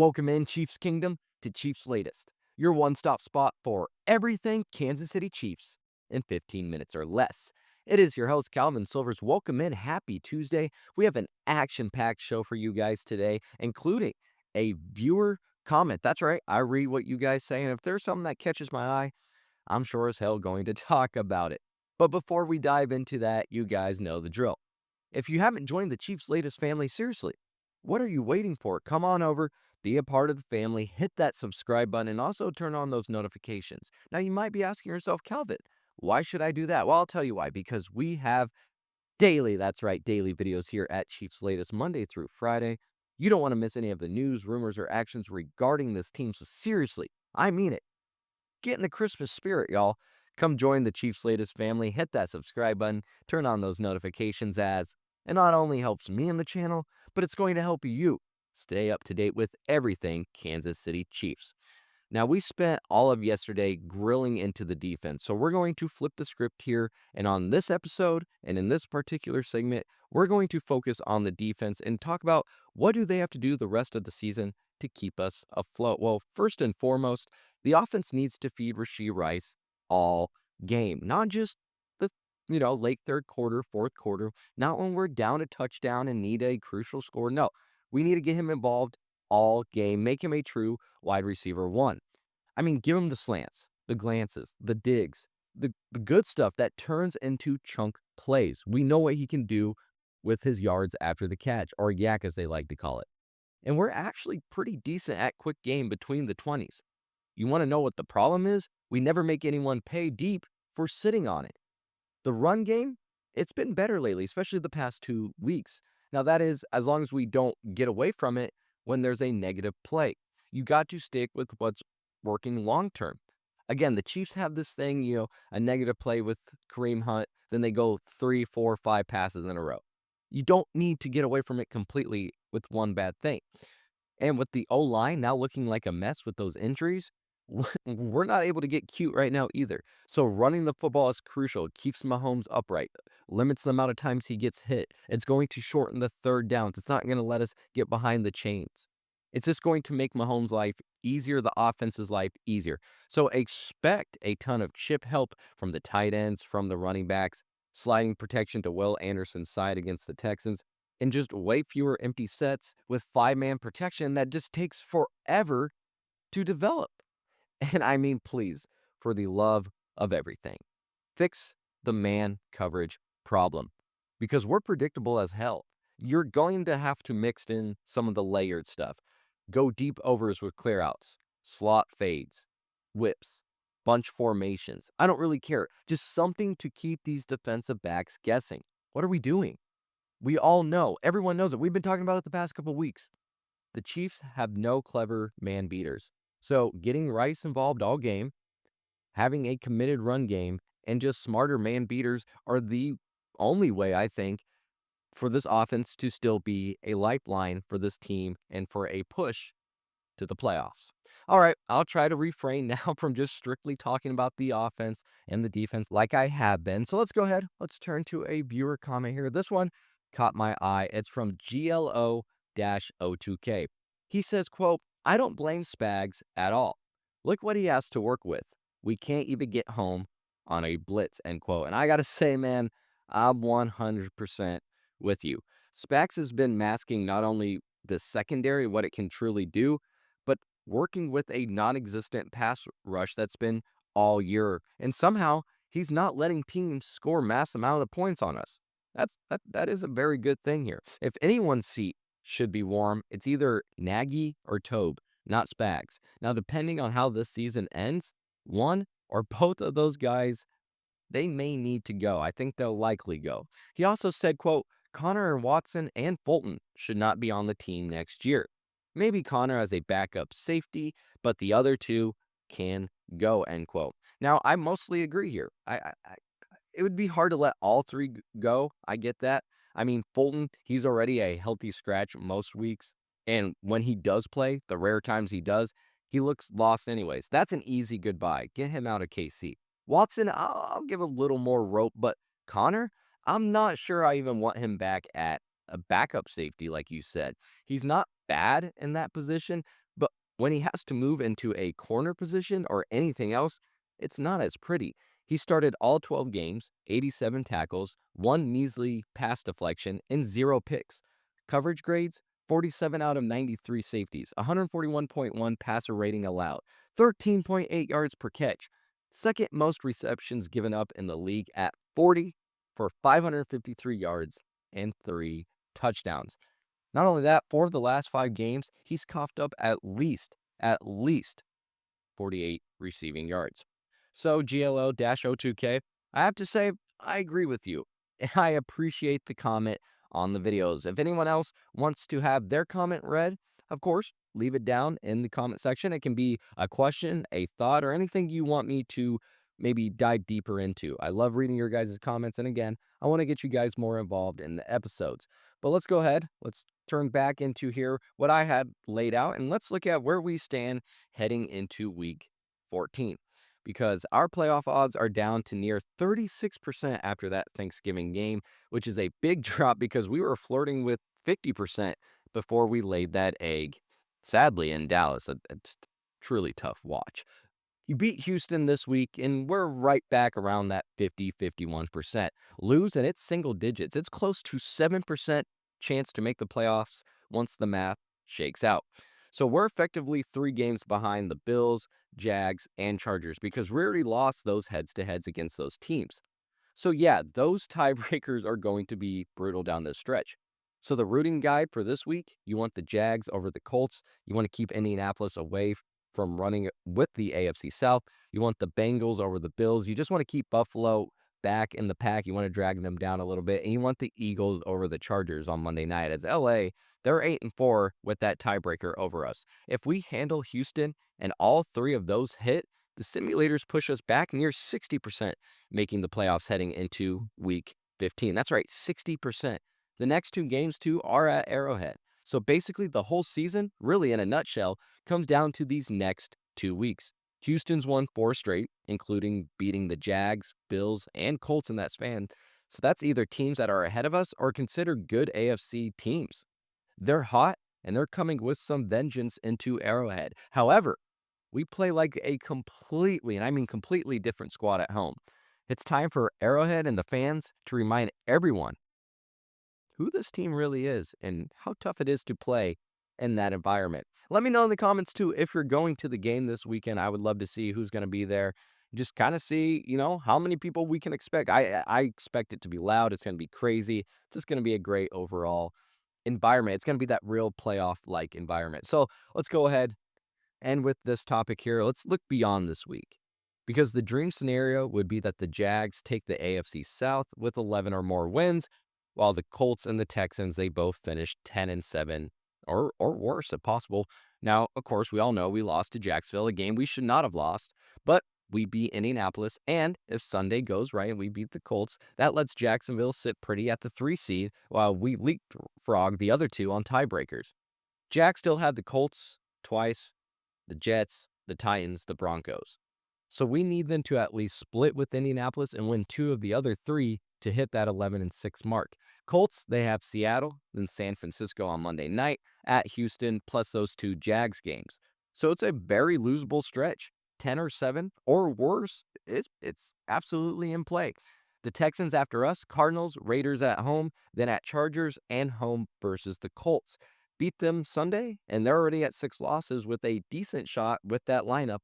Welcome in, Chiefs Kingdom, to Cheifs Latest, your one-stop spot for everything Kansas City Chiefs in 15 minutes or less. It is your host, Calvin Silvers. Welcome in. Happy Tuesday. We have an action-packed show for you guys today, including a viewer comment. That's right. I read what you guys say, and if there's something that catches my eye, I'm sure as hell going to talk about it. But before we dive into that, you guys know the drill. If you haven't joined the Chiefs Latest family, seriously, what are you waiting for? Come on over, be a part of the family, hit that subscribe button, and also turn on those notifications. Now, you might be asking yourself, Calvin, why should I do that? Well, I'll tell you why. Because we have daily, that's right, daily videos here at Chiefs Latest, Monday through Friday. You don't want to miss any of the news, rumors, or actions regarding this team. So seriously, I mean it. Get in the Christmas spirit, y'all. Come join the Chiefs Latest family, hit that subscribe button, turn on those notifications as it not only helps me in the channel, but it's going to help you stay up to date with everything Kansas City Chiefs. Now, we spent all of yesterday grilling into the defense, so we're going to flip the script here. And on this episode, and in this particular segment, we're going to focus on the defense and talk about what do they have to do the rest of the season to keep us afloat. Well, first and foremost, the offense needs to feed Rashee Rice all game, not just the late third quarter, fourth quarter, not when we're down a touchdown and need a crucial score. No, we need to get him involved all game, make him a true wide receiver one. I mean, give him the slants, the glances, the digs, the good stuff that turns into chunk plays. We know what he can do with his yards after the catch, or yak as they like to call it. And we're actually pretty decent at quick game between the 20s. You want to know what the problem is? We never make anyone pay deep for sitting on it. The run game, it's been better lately, especially the past 2 weeks. Now, that is as long as we don't get away from it when there's a negative play. You got to stick with what's working long term. Again, the Chiefs have this thing, a negative play with Kareem Hunt, then they go 3, 4, 5 passes in a row. You don't need to get away from it completely with one bad thing. And with the O-line now looking like a mess with those injuries, we're not able to get cute right now either. So running the football is crucial. It keeps Mahomes upright, limits the amount of times he gets hit. It's going to shorten the third downs. It's not going to let us get behind the chains. It's just going to make Mahomes' life easier, the offense's life easier. So expect a ton of chip help from the tight ends, from the running backs, sliding protection to Will Anderson's side against the Texans, and just way fewer empty sets with five-man protection that just takes forever to develop. And I mean, please, for the love of everything, fix the man coverage problem because we're predictable as hell. You're going to have to mix in some of the layered stuff. Go deep overs with clear outs, slot fades, whips, bunch formations. I don't really care. Just something to keep these defensive backs guessing. What are we doing? We all know. Everyone knows it. We've been talking about it the past couple weeks. The Chiefs have no clever man beaters. So getting Rice involved all game, having a committed run game, and just smarter man beaters are the only way, I think, for this offense to still be a lifeline for this team and for a push to the playoffs. All right, I'll try to refrain now from just strictly talking about the offense and the defense like I have been. So let's go ahead. Let's turn to a viewer comment here. This one caught my eye. It's from GLO-02K. He says, quote, I don't blame Spags at all. Look what he has to work with. We can't even get home on a blitz, end quote. And I got to say, man, I'm 100% with you. Spags has been masking not only the secondary, what it can truly do, but working with a non-existent pass rush that's been all year. And somehow he's not letting teams score mass amount of points on us. That is a very good thing here. If anyone's seat should be warm, it's either Nagy or Tobe, not Spags. Now, depending on how this season ends, one or both of those guys, they may need to go. I think they'll likely go. He also said, quote, Connor and Watson and Fulton should not be on the team next year. Maybe Connor as a backup safety, but the other two can go, end quote. Now, I mostly agree here. It would be hard to let all three go. I get that. I mean, Fulton, he's already a healthy scratch most weeks. And when he does play, the rare times he does, he looks lost anyways. That's an easy goodbye. Get him out of KC. Watson, I'll give a little more rope, but Connor, I'm not sure I even want him back at a backup safety, like you said. He's not bad in that position, when he has to move into a corner position or anything else, it's not as pretty. He started all 12 games, 87 tackles, one measly pass deflection, and 0 picks. Coverage grades 47 out of 93 safeties, 141.1 passer rating allowed, 13.8 yards per catch, second most receptions given up in the league at 40 for 553 yards and 3 touchdowns. Not only that, 4 of the last 5 games, he's coughed up at least 48 receiving yards. So GLO-02K, I have to say, I agree with you. And I appreciate the comment on the videos. If anyone else wants to have their comment read, of course, leave it down in the comment section. It can be a question, a thought, or anything you want me to maybe dive deeper into. I love reading your guys' comments. And again, I want to get you guys more involved in the episodes. But let's go ahead. Let's turn back into here what I had laid out, and let's look at where we stand heading into week 14, because our playoff odds are down to near 36% after that Thanksgiving game, which is a big drop because we were flirting with 50% before we laid that egg. Sadly, in Dallas, it's truly tough watch. You beat Houston this week, and we're right back around that 50-51%. Lose, and it's single digits. It's close to 7% chance to make the playoffs once the math shakes out. So we're effectively 3 games behind the Bills, Jags, and Chargers because we already lost those heads-to-heads against those teams. So yeah, those tiebreakers are going to be brutal down this stretch. So the rooting guide for this week, you want the Jags over the Colts. You want to keep Indianapolis away from running with the AFC South. You want the Bengals over the Bills. You just want to keep Buffalo back in the pack. You want to drag them down a little bit. And you want the Eagles over the Chargers on Monday night. As LA, they're 8-4 with that tiebreaker over us. If we handle Houston and all 3 of those hit, the simulators push us back near 60%, making the playoffs heading into week 15. That's right, 60%. The next 2 games, too, are at Arrowhead. So basically, the whole season, really in a nutshell, comes down to these next 2 weeks. Houston's won 4 straight, including beating the Jags, Bills, and Colts in that span. So that's either teams that are ahead of us or considered good AFC teams. They're hot, and they're coming with some vengeance into Arrowhead. However, we play like a completely, and I mean completely different squad at home. It's time for Arrowhead and the fans to remind everyone who this team really is and how tough it is to play in that environment. Let me know in the comments too if you're going to the game this weekend. I would love to see who's going to be there. Just kind of see, how many people we can expect. I expect it to be loud. It's going to be crazy. It's just going to be a great overall environment. It's going to be that real playoff-like environment. So let's go ahead and with this topic here, let's look beyond this week. Because the dream scenario would be that the Jags take the AFC South with 11 or more wins, while the Colts and the Texans, they both finished 10-7 or worse if possible. Now, of course, we all know we lost to Jacksonville, a game we should not have lost, but we beat Indianapolis, and if Sunday goes right and we beat the Colts, that lets Jacksonville sit pretty at the 3 seed while we leapfrog the other 2 on tiebreakers. Jags still had the Colts twice, the Jets, the Titans, the Broncos. So we need them to at least split with Indianapolis and win 2 of the other 3 to hit that 11-6 mark. Colts, they have Seattle, then San Francisco on Monday night, at Houston, plus those 2 Jags games. So it's a very losable stretch. 10-7 or worse, it's absolutely in play. The Texans after us, Cardinals, Raiders at home, then at Chargers, and home versus the Colts. Beat them Sunday, and they're already at 6 losses with a decent shot with that lineup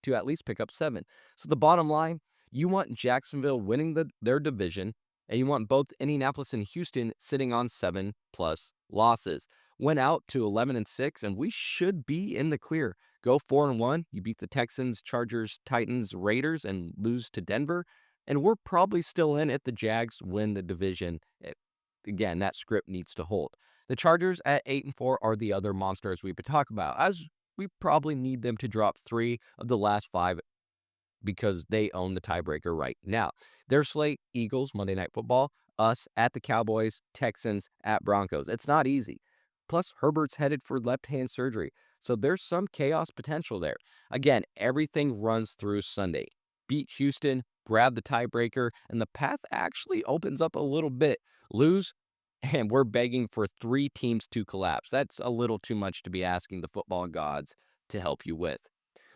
to at least pick up 7. So the bottom line, you want Jacksonville winning their division, and you want both Indianapolis and Houston sitting on 7+ losses. Went out to 11-6, and we should be in the clear. Go 4-1. You beat the Texans, Chargers, Titans, Raiders, and lose to Denver. And we're probably still in it. The Jags win the division. Again, that script needs to hold. The Chargers at 8-4 are the other monsters we've been talking about, as we probably need them to drop 3 of the last 5 because they own the tiebreaker right now. Their slate, Eagles, Monday Night Football, us at the Cowboys, Texans at Broncos. It's not easy. Plus, Herbert's headed for left-hand surgery, so there's some chaos potential there. Again, everything runs through Sunday. Beat Houston, grab the tiebreaker, and the path actually opens up a little bit. Lose, and we're begging for 3 teams to collapse. That's a little too much to be asking the football gods to help you with.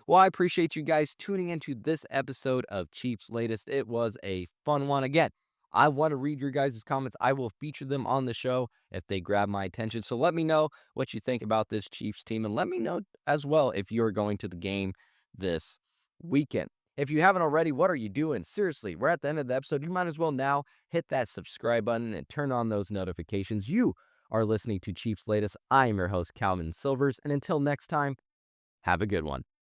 Well, I appreciate you guys tuning into this episode of Cheifs Latest. It was a fun one. Again, I want to read your guys' comments. I will feature them on the show if they grab my attention. So let me know what you think about this Chiefs team, and let me know as well if you're going to the game this weekend. If you haven't already, what are you doing? Seriously, we're at the end of the episode. You might as well now hit that subscribe button and turn on those notifications. You are listening to Cheifs Latest. I am your host, Calvin Silvers. And until next time, have a good one.